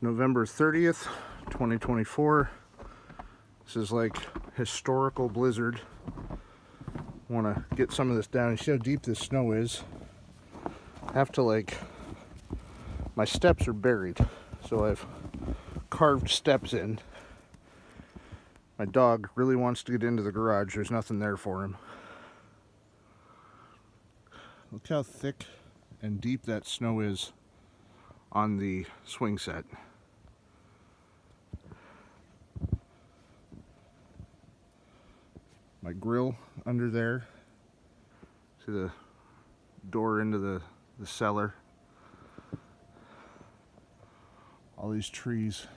November 30th, 2024. This is like historical blizzard. Want to get some of this down. You see how deep this snow is? I have to my steps are buried, so I've carved steps in. My dog really wants to get into the garage. There's nothing there for him. Look how thick and deep that snow is on the swing set. My grill under there. See the door into the cellar. All these trees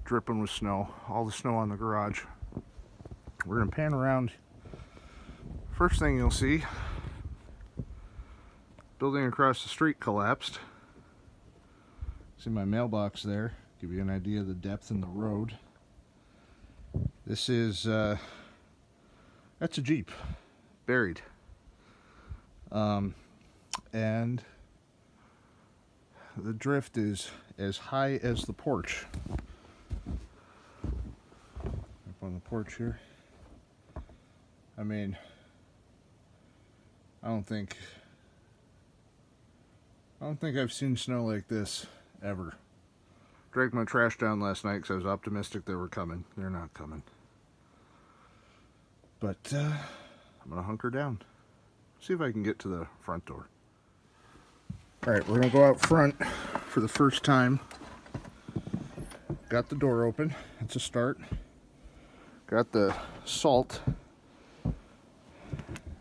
dripping with snow. All the snow on the garage. We're gonna pan around. First thing you'll see, building across the street collapsed. See my mailbox there. Give you an idea of the depth in the road. This is that's a Jeep, buried. And the drift is as high as the porch. Up on the porch here. I mean, I don't think I've seen snow like this ever. Dragged my trash down last night because I was optimistic they were coming. They're not coming. But I'm gonna hunker down. See if I can get to the front door. Alright, we're gonna go out front for the first time. Got the door open. That's a start. Got the salt.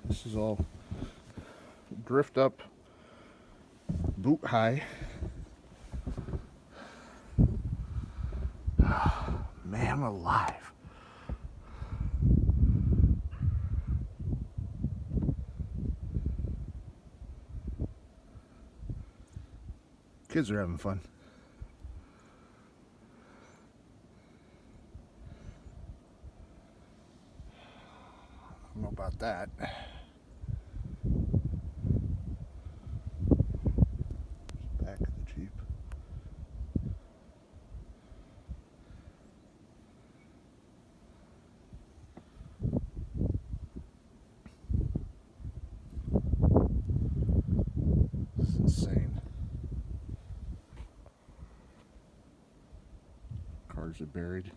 This is all drift up boot high. Man alive. Kids are having fun. I don't know about that. Back of the Jeep. This is insane. Cars are buried.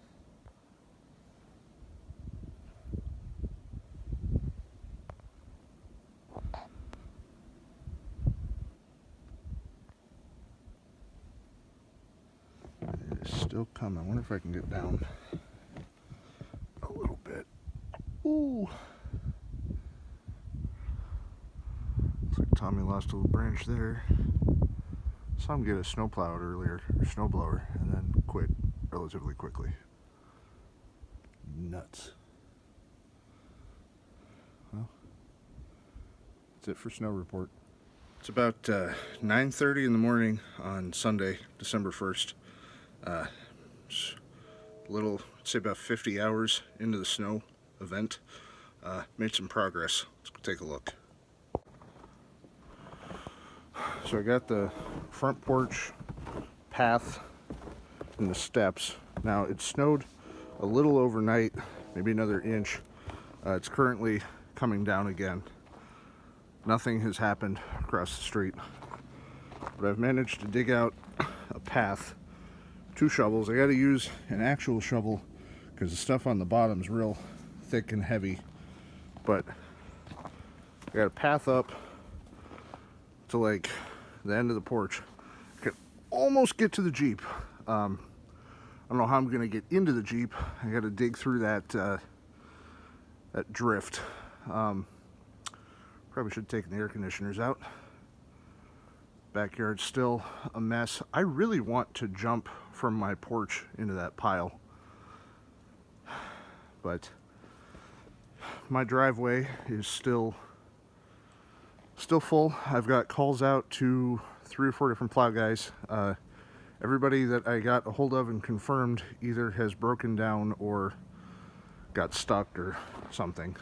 It is still coming. I wonder if I can get down a little bit. Ooh. Looks like Tommy lost a little branch there. Saw him get a snowplow out earlier, or snowblower, and then quit relatively quickly. Nuts. Well, that's it for Snow Report. It's about 9:30 in the morning on Sunday, December 1st. Little, I'd say about 50 hours into the snow event. Made some progress. Let's go take a look. So I got the front porch path and the steps. Now it snowed a little overnight, maybe another inch. It's currently coming down again. Nothing has happened across the street, but I've managed to dig out a path. 2 shovels. I got to use an actual shovel because the stuff on the bottom is real thick and heavy, but I got a path up to the end of the porch. I can almost get to the Jeep. I don't know how I'm gonna get into the Jeep. I got to dig through that that drift. Probably should have taken the air conditioners out. Backyard's still a mess. I really want to jump from my porch into that pile, but my driveway is still full. I've got calls out to 3 or 4 different plow guys. Everybody that I got a hold of and confirmed either has broken down or got stuck or something.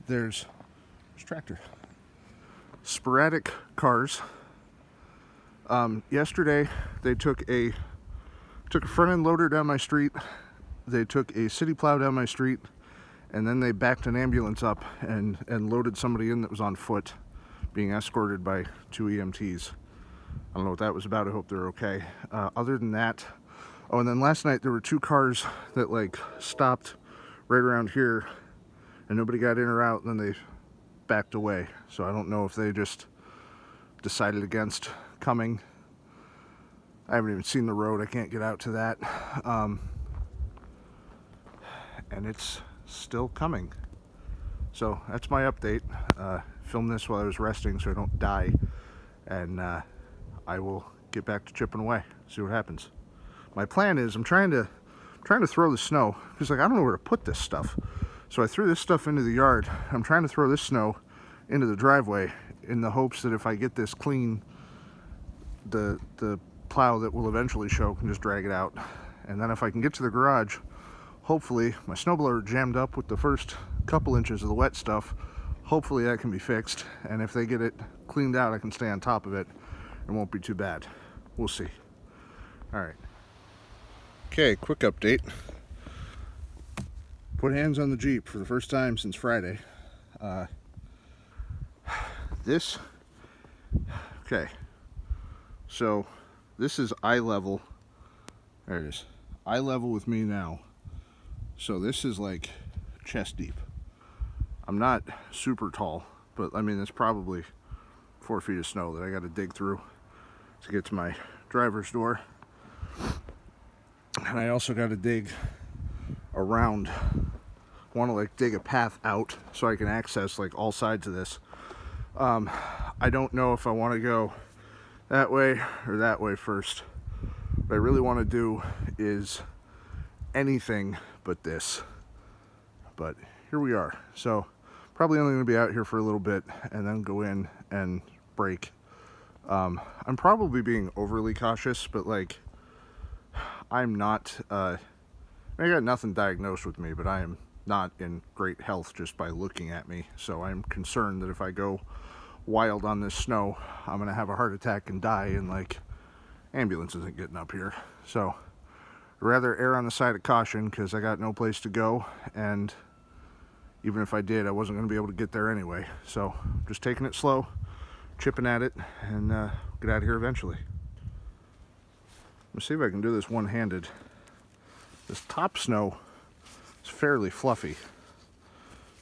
There's tractor. Sporadic cars Yesterday they took a front end loader down my street, they took a city plow down my street, and then they backed an ambulance up and loaded somebody in that was on foot, being escorted by 2 EMTs. I don't know what that was about. I hope they're okay. Other than that, oh, and then last night there were 2 cars that like stopped right around here, and nobody got in or out, and then they backed away. So I don't know if they just decided against coming. I haven't even seen the road. I can't get out to that. And it's still coming. So that's my update. Filmed this while I was resting so I don't die. And I will get back to chipping away, see what happens. My plan is I'm trying to throw the snow, because like I don't know where to put this stuff. So I threw this stuff into the yard. I'm trying to throw this snow into the driveway in the hopes that if I get this clean, the plow that will eventually show can just drag it out. And then if I can get to the garage, hopefully my snowblower jammed up with the first couple inches of the wet stuff. Hopefully that can be fixed, and if they get it cleaned out, I can stay on top of it. It won't be too bad. We'll see. All right. Okay, quick update. Put hands on the Jeep for the first time since Friday. Okay, so this is eye level. There it is. Eye level with me now. So this is like chest deep. I'm not super tall, but I mean, it's probably 4 feet of snow that I got to dig through to get to my driver's door. And I also got to dig around. Want to like dig a path out so I can access like all sides of this. I don't know if I want to go that way or that way first. What I really want to do is anything but this. But here we are. So probably only going to be out here for a little bit and then go in and break. I'm probably being overly cautious, but like I'm not, I got nothing diagnosed with me, but I am not in great health just by looking at me. So I'm concerned that if I go wild on this snow, I'm going to have a heart attack and die, and like ambulance isn't getting up here. So I'd rather err on the side of caution, because I got no place to go, and even if I did, I wasn't going to be able to get there anyway. So just taking it slow, chipping at it, and get out of here eventually. Let's see if I can do this one-handed. This top snow is fairly fluffy,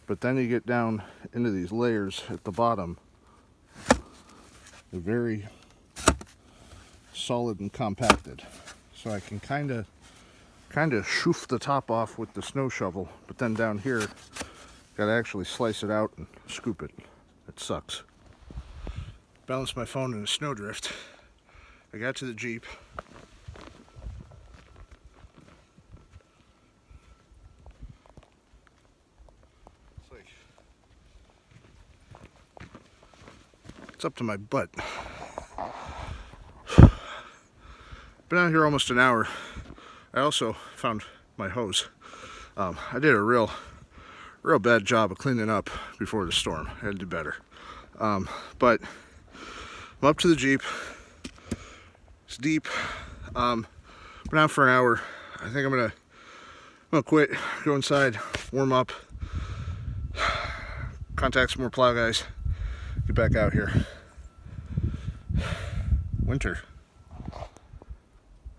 but then you get down into these layers at the bottom. They're very solid and compacted. So I can kind of shoof the top off with the snow shovel, but then down here, gotta actually slice it out and scoop it. It sucks. Balanced my phone in a snowdrift. I got to the Jeep. It's up to my butt. Been out here almost an hour. I also found my hose. I did a real bad job of cleaning up before the storm. I had to do better. But I'm up to the Jeep. It's deep. Been out for an hour. I think I'm gonna quit, go inside, warm up, contact some more plow guys, get back out here. Winter.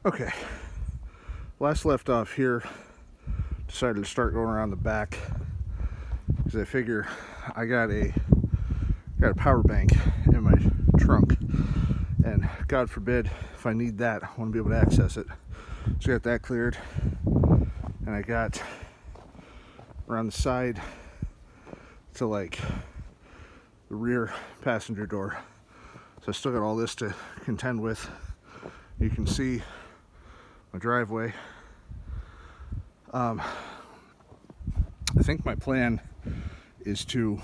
Okay. Last left off here, decided to start going around the back because I figure I got a power bank in my trunk, and God forbid if I need that, I want to be able to access it. So I got that cleared, and I got around the side to like the rear passenger door. So I still got all this to contend with. You can see my driveway. I think my plan is to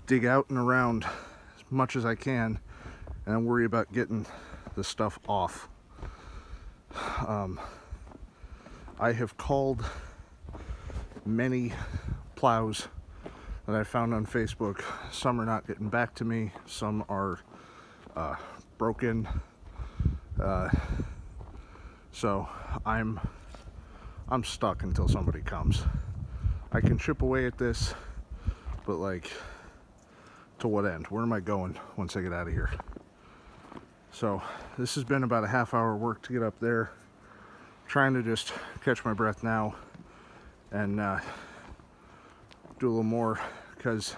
dig out and around as much as I can and then worry about getting the stuff off. I have called many plows that I found on Facebook. Some are not getting back to me. Some are broken. So I'm stuck until somebody comes. I can chip away at this, but like, to what end? Where am I going once I get out of here? So this has been about a half-hour work to get up there. Trying to just catch my breath now and do a little more, because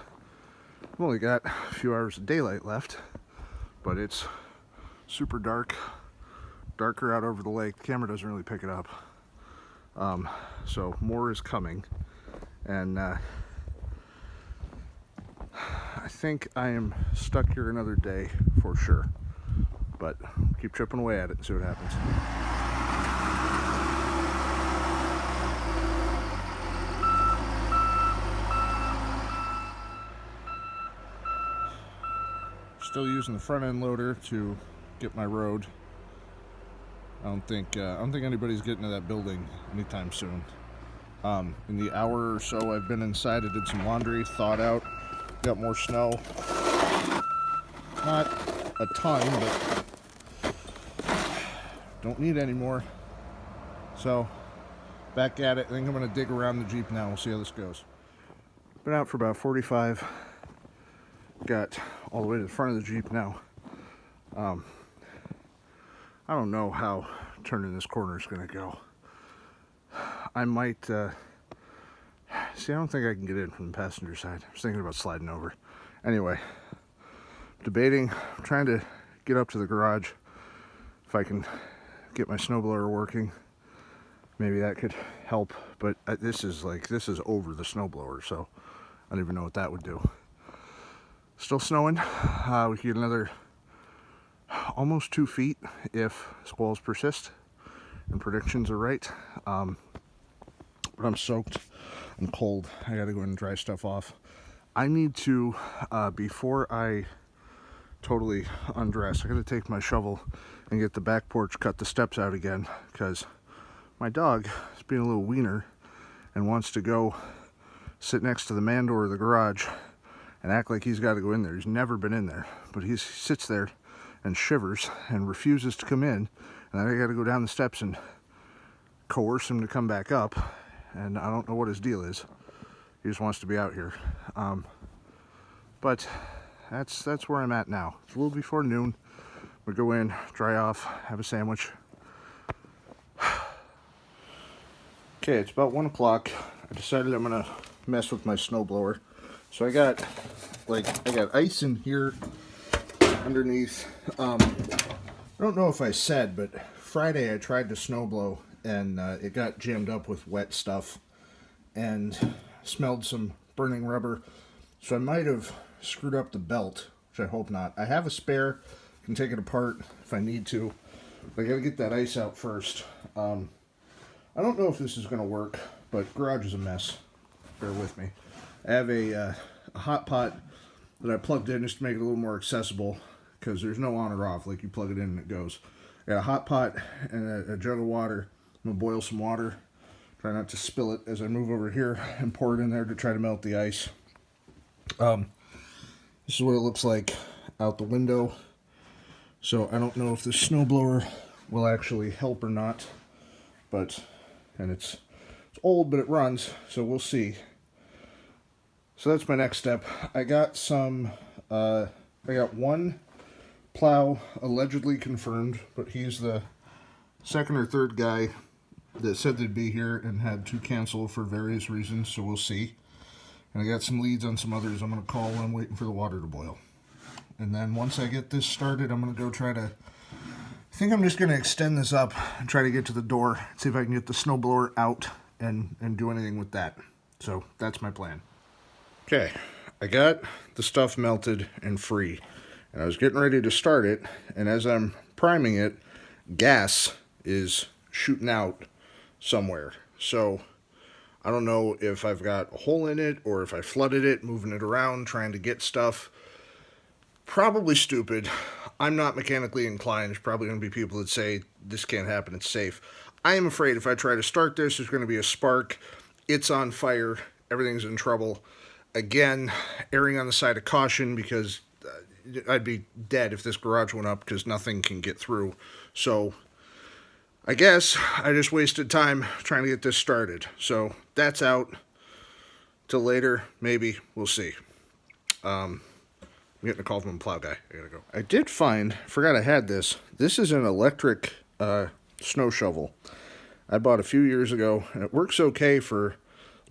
I've only got a few hours of daylight left, but it's super darker out over the lake. The camera doesn't really pick it up. So more is coming, and I think I am stuck here another day for sure, but keep chipping away at it and see what happens. Still using the front end loader to get my road. I don't think anybody's getting to that building anytime soon. In the hour or so I've been inside, I did some laundry, thawed out, got more snow. Not a ton, but don't need any more. So back at it. I think I'm going to dig around the Jeep now. We'll see how this goes. Been out for about 45. Got all the way to the front of the Jeep now. I don't know how turning this corner is going to go. I might, see, I don't think I can get in from the passenger side. I was thinking about sliding over. Anyway, debating, trying to get up to the garage. If I can get my snowblower working, maybe that could help. But this is over the snowblower, so I don't even know what that would do. Still snowing. We could get another almost 2 feet if squalls persist and predictions are right. But I'm soaked. I'm cold. I gotta go in and dry stuff off. I need to, before I totally undress, I gotta take my shovel and get the back porch, cut the steps out again, because my dog is being a little wiener and wants to go sit next to the man door of the garage and act like he's got to go in there. He's never been in there, but he sits there and shivers and refuses to come in, and I got to go down the steps and coerce him to come back up, and I don't know what his deal is. He just wants to be out here. But that's where I'm at now. It's a little before noon. We go in, dry off, have a sandwich. Okay, it's about 1 o'clock. I decided I'm gonna mess with my snowblower. So I got ice in here underneath. I don't know if I said, but Friday I tried to snowblow and it got jammed up with wet stuff and smelled some burning rubber. So I might have screwed up the belt, which I hope not. I have a spare, can take it apart if I need to. But I gotta get that ice out first. I don't know if this is gonna work, but garage is a mess. Bear with me. I have a hot pot that I plugged in just to make it a little more accessible, because there's no on or off, like you plug it in and it goes. I got a hot pot and a jug of water. I'm gonna boil some water, try not to spill it as I move over here, and pour it in there to try to melt the ice. This is what it looks like out the window. So I don't know if the snowblower will actually help or not, but, and it's old, but it runs, so we'll see. So that's my next step. I got one plow allegedly confirmed, but he's the second or third guy that said they'd be here and had to cancel for various reasons, so we'll see. And I got some leads on some others I'm going to call when I'm waiting for the water to boil. And then once I get this started, I'm going to go try to, I think I'm just going to extend this up and try to get to the door, see if I can get the snowblower out and do anything with that. So that's my plan. Okay, I got the stuff melted and free, and I was getting ready to start it, and as I'm priming it, gas is shooting out somewhere. So I don't know if I've got a hole in it or if I flooded it, moving it around, trying to get stuff. Probably stupid. I'm not mechanically inclined. There's probably going to be people that say this can't happen, it's safe. I am afraid if I try to start this, there's going to be a spark, it's on fire, everything's in trouble. Again, erring on the side of caution, because I'd be dead if this garage went up because nothing can get through. So I guess I just wasted time trying to get this started. So that's out till later. Maybe. We'll see. I'm getting a call from a plow guy. I gotta go. I did find, forgot I had this. This is an electric snow shovel. I bought a few years ago, and it works okay for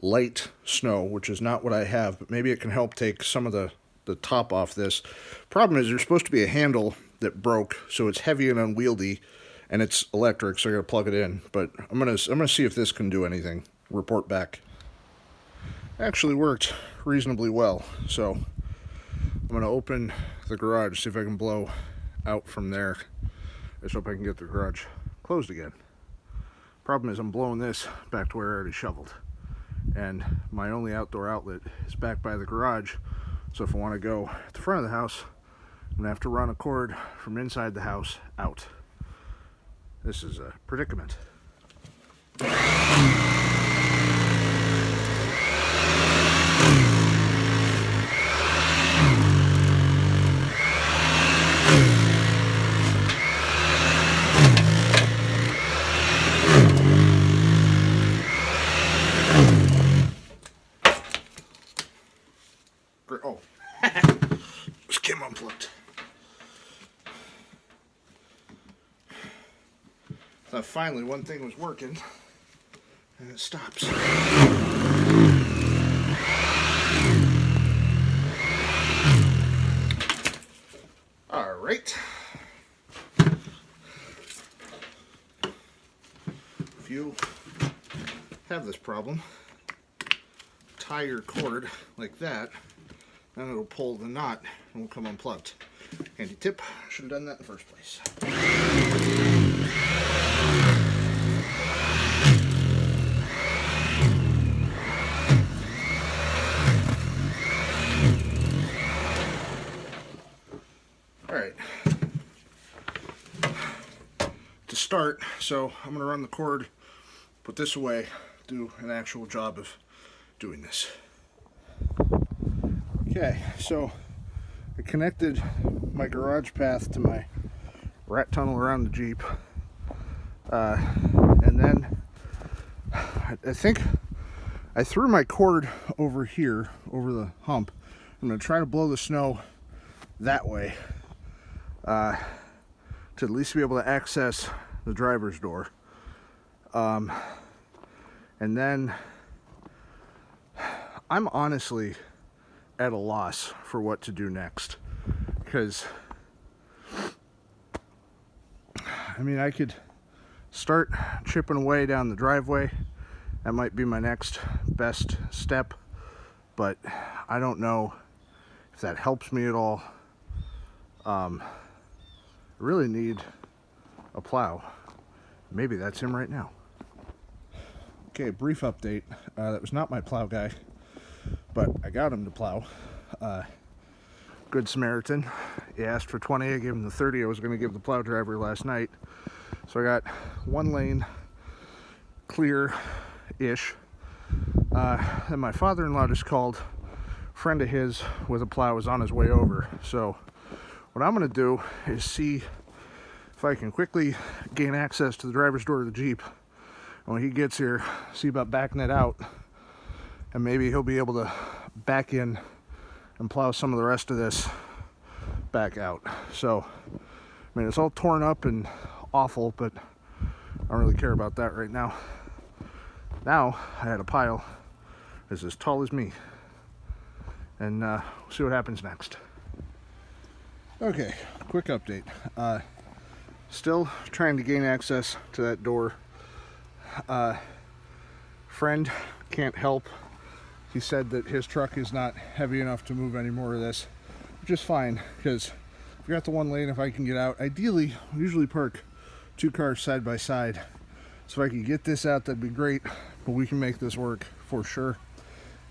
light snow, which is not what I have, but maybe it can help take some of the top off this. Problem is, there's supposed to be a handle that broke, so it's heavy and unwieldy, and it's electric, so I gotta plug it in. But I'm gonna see if this can do anything. Report back. Actually worked reasonably well, so I'm gonna open the garage, see if I can blow out from there. I just hope I can get the garage closed again. Problem is, I'm blowing this back to where I already shoveled, and my only outdoor outlet is back by the garage. So if I want to go at the front of the house, I'm gonna have to run a cord from inside the house out. This is a predicament. Oh, this came unplugged. Thought finally one thing was working, and it stops. All right. If you have this problem, tie your cord like that. Then it'll pull the knot and will come unplugged. Handy tip, should have done that in the first place. Alright. To start, so I'm going to run the cord, put this away, do an actual job of doing this. Okay, so I connected my garage path to my rat tunnel around the Jeep, and then I think I threw my cord over here, over the hump. I'm going to try to blow the snow that way to at least be able to access the driver's door, and then I'm honestly at a loss for what to do next, because I mean, I could start chipping away down the driveway. That might be my next best step, but I don't know if that helps me at all. I really need a plow. Maybe that's him right now. Okay, brief update. That was not my plow guy, but I got him to plow. Good Samaritan. He asked for 20. I gave him the 30 I was going to give the plow driver last night. So I got one lane clear-ish. And my father-in-law just called. A friend of his with a plow is on his way over. So what I'm going to do is see if I can quickly gain access to the driver's door of the Jeep. And when he gets here, see about backing it out. And maybe he'll be able to back in and plow some of the rest of this back out. So, I mean, it's all torn up and awful, but I don't really care about that right now. Now, I had a pile that's as tall as me. And we'll see what happens next. Okay, quick update. Still trying to gain access to that door. Friend can't help. He said that his truck is not heavy enough to move any more of this, which is fine, because we got the one lane. If I can get out, ideally, I usually park 2 cars side by side. So if I could get this out, that'd be great, but we can make this work for sure.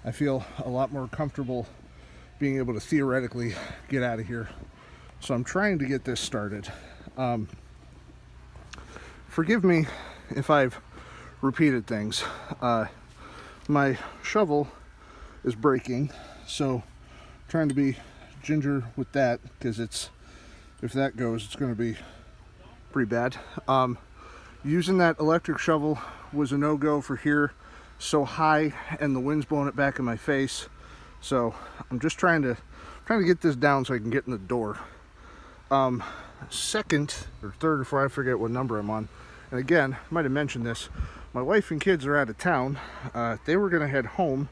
I feel a lot more comfortable being able to theoretically get out of here. So I'm trying to get this started. Forgive me if I've repeated things. My shovel is breaking, so I'm trying to be ginger with that, because if that goes, it's going to be pretty bad. Using that electric shovel was a no-go for here. So high, and the wind's blowing it back in my face. So I'm just trying to get this down so I can get in the door. Second or third, before I forget what number I'm on. And again, I might have mentioned this. My wife and kids are out of town. They were going to head home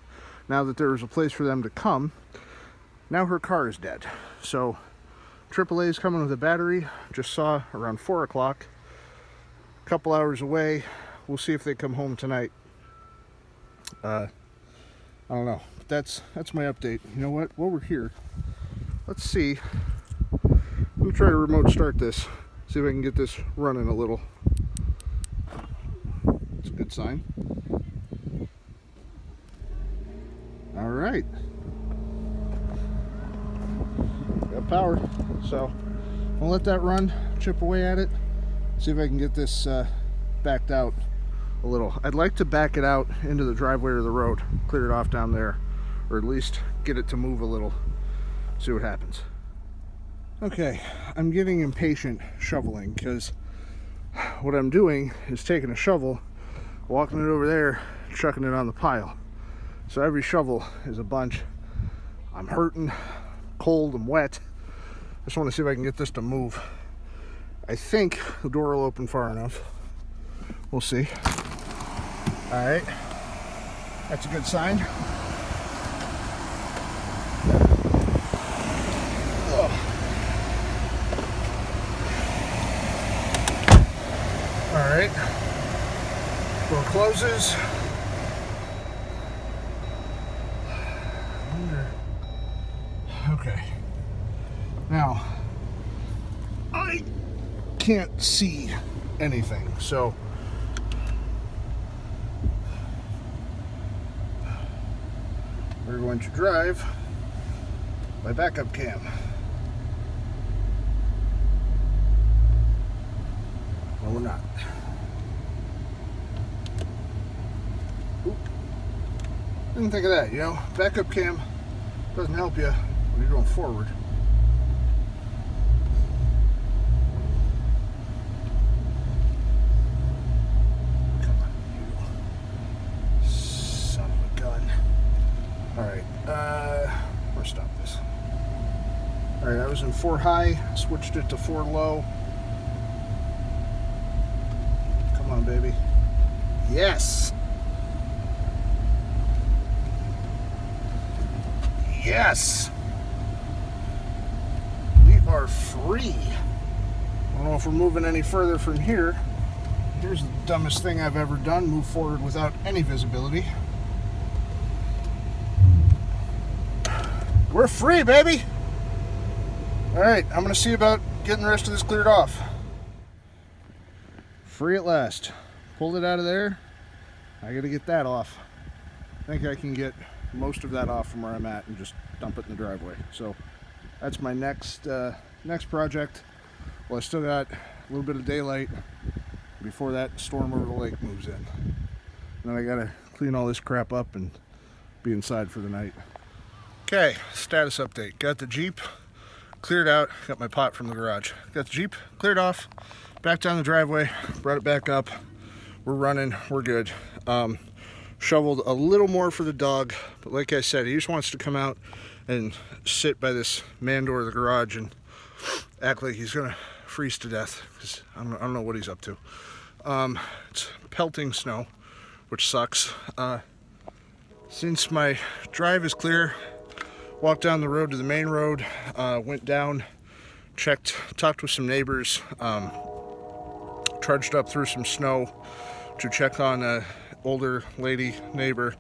now that there was a place for them to come. Now her car is dead. So AAA is coming with a battery. Just saw around 4 o'clock. A couple hours away. We'll see if they come home tonight. I don't know. But that's my update. You know what? While we're here, let's see. Let me try to remote start this. See if I can get this running a little. It's a good sign. All right. Got power. So I'll let that run, chip away at it, see if I can get this backed out a little. I'd like to back it out into the driveway or the road, clear it off down there, or at least get it to move a little, see what happens. Okay, I'm getting impatient shoveling, because what I'm doing is taking a shovel, walking it over there, chucking it on the pile. So every shovel is a bunch. I'm hurting, cold, I'm wet. I just want to see if I can get this to move. I think the door will open far enough. We'll see. All right, that's a good sign. Oh. All right, door closes. Okay, now I can't see anything, so we're going to drive my backup cam. No, we're not. Oop. Didn't think of that, you know. Backup cam doesn't help you when you're going forward. Come on, you son of a gun. Alright, where's stop this? Alright, I was in 4 high, switched it to 4 low. Come on, baby. Yes! Yes! We are free. I don't know if we're moving any further from here. Here's the dumbest thing I've ever done, move forward without any visibility. We're free, baby! Alright, I'm gonna see about getting the rest of this cleared off. Free at last. Pulled it out of there. I gotta get that off. I think I can get most of that off from where I'm at and just dump it in the driveway. So that's my next project. Well, I still got a little bit of daylight before that storm over the lake moves in. And then I gotta clean all this crap up and be inside for the night. Okay, status update. Got the Jeep cleared out. Got my pot from the garage. Got the Jeep cleared off, back down the driveway, brought it back up. We're running, we're good. Shoveled a little more for the dog, but like I said, he just wants to come out and sit by this man door of the garage and act like he's gonna freeze to death, because I don't know what he's up to. It's pelting snow, which sucks. Since my drive is clear, walked down the road to the main road, went down, talked with some neighbors, trudged up through some snow to check on a older lady neighbor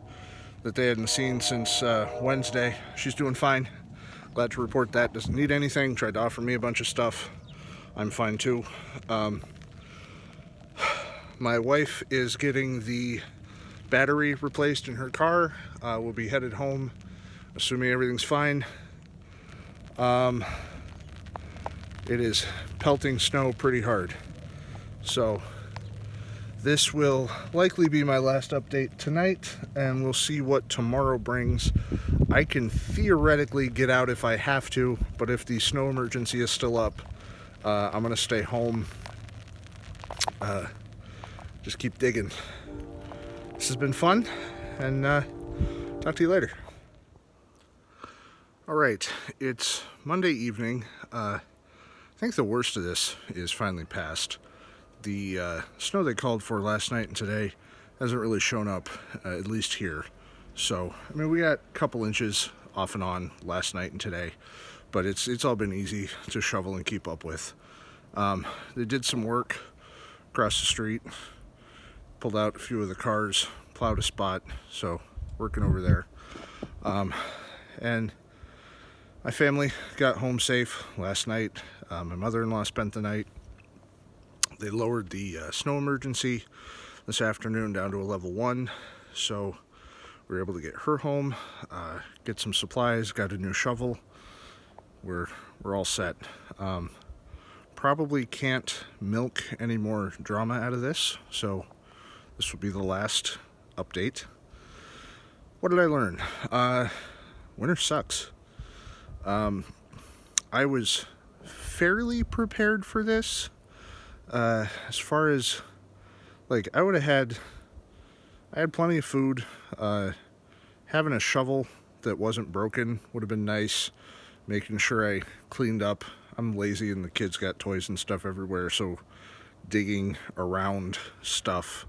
that they hadn't seen since Wednesday. She's doing fine. Glad to report that. Doesn't need anything. Tried to offer me a bunch of stuff. I'm fine too. My wife is getting the battery replaced in her car. We'll be headed home, assuming everything's fine. It is pelting snow pretty hard. So this will likely be my last update tonight, and we'll see what tomorrow brings. I can theoretically get out if I have to, but if the snow emergency is still up, I'm gonna stay home. Just keep digging. This has been fun, and talk to you later. Alright, it's Monday evening. I think the worst of this is finally past. The snow they called for last night and today hasn't really shown up, at least here. So, I mean, we got a couple inches off and on last night and today, but it's all been easy to shovel and keep up with. They did some work across the street, pulled out a few of the cars, plowed a spot, so working over there. And my family got home safe last night. My mother-in-law spent the night. They lowered the snow emergency this afternoon down to a level 1, so we were able to get her home, get some supplies, got a new shovel. We're all set. Probably can't milk any more drama out of this, so this will be the last update. What did I learn? Winter sucks. I was fairly prepared for this. As far as, like, I had plenty of food. Having a shovel that wasn't broken would have been nice. Making sure I cleaned up. I'm lazy and the kids got toys and stuff everywhere, so digging around stuff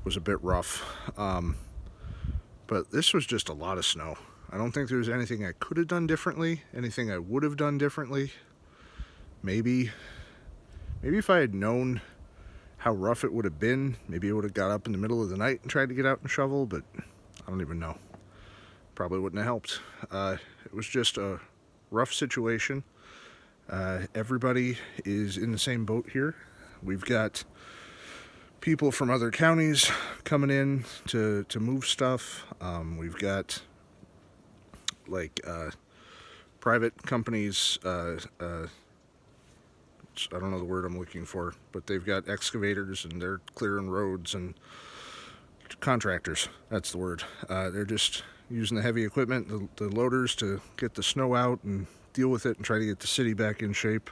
was a bit rough. But this was just a lot of snow. I don't think there was anything I could have done differently, anything I would have done differently. Maybe if I had known how rough it would have been, maybe I would have got up in the middle of the night and tried to get out and shovel, but I don't even know. Probably wouldn't have helped. It was just a rough situation. Everybody is in the same boat here. We've got people from other counties coming in to move stuff. We've got private companies, I don't know the word I'm looking for, but they've got excavators and they're clearing roads, and contractors, that's the word. They're just using the heavy equipment, the loaders, to get the snow out and deal with it and try to get the city back in shape.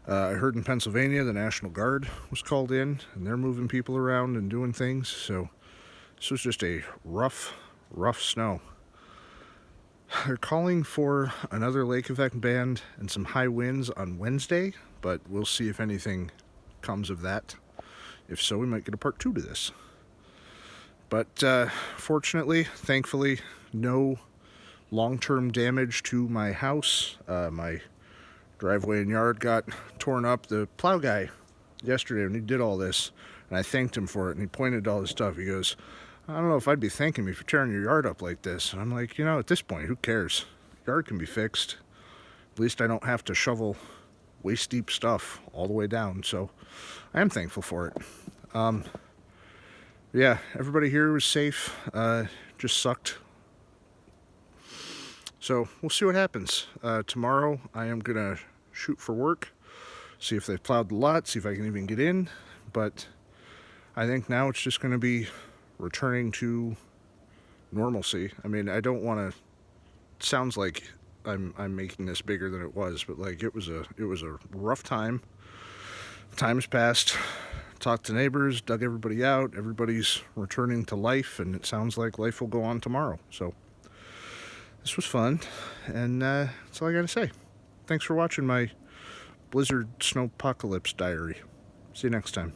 I heard in Pennsylvania the National Guard was called in, and they're moving people around and doing things, so this was just a rough snow. They're calling for another lake effect band and some high winds on Wednesday, but we'll see if anything comes of that. If so, we might get a part 2 to this. But fortunately, thankfully, no long-term damage to my house. My driveway and yard got torn up. The plow guy yesterday, when he did all this, and I thanked him for it, and he pointed to all this stuff, he goes, I don't know if I'd be thanking me for tearing your yard up like this. And I'm like, at this point, who cares? Yard can be fixed. At least I don't have to shovel waist deep stuff all the way down. So I am thankful for it. Yeah, everybody here was safe. Just sucked. So we'll see what happens. Tomorrow I am going to shoot for work, see if they've plowed the lot, see if I can even get in. But I think now it's just going to be returning to normalcy. I mean, I don't want to, sounds like I'm making this bigger than it was, but like it was a rough time. Time's passed. Talked to neighbors, dug everybody out. Everybody's returning to life, and it sounds like life will go on tomorrow. So this was fun, and that's all I gotta say. Thanks for watching my Blizzard Snowpocalypse diary. See you next time.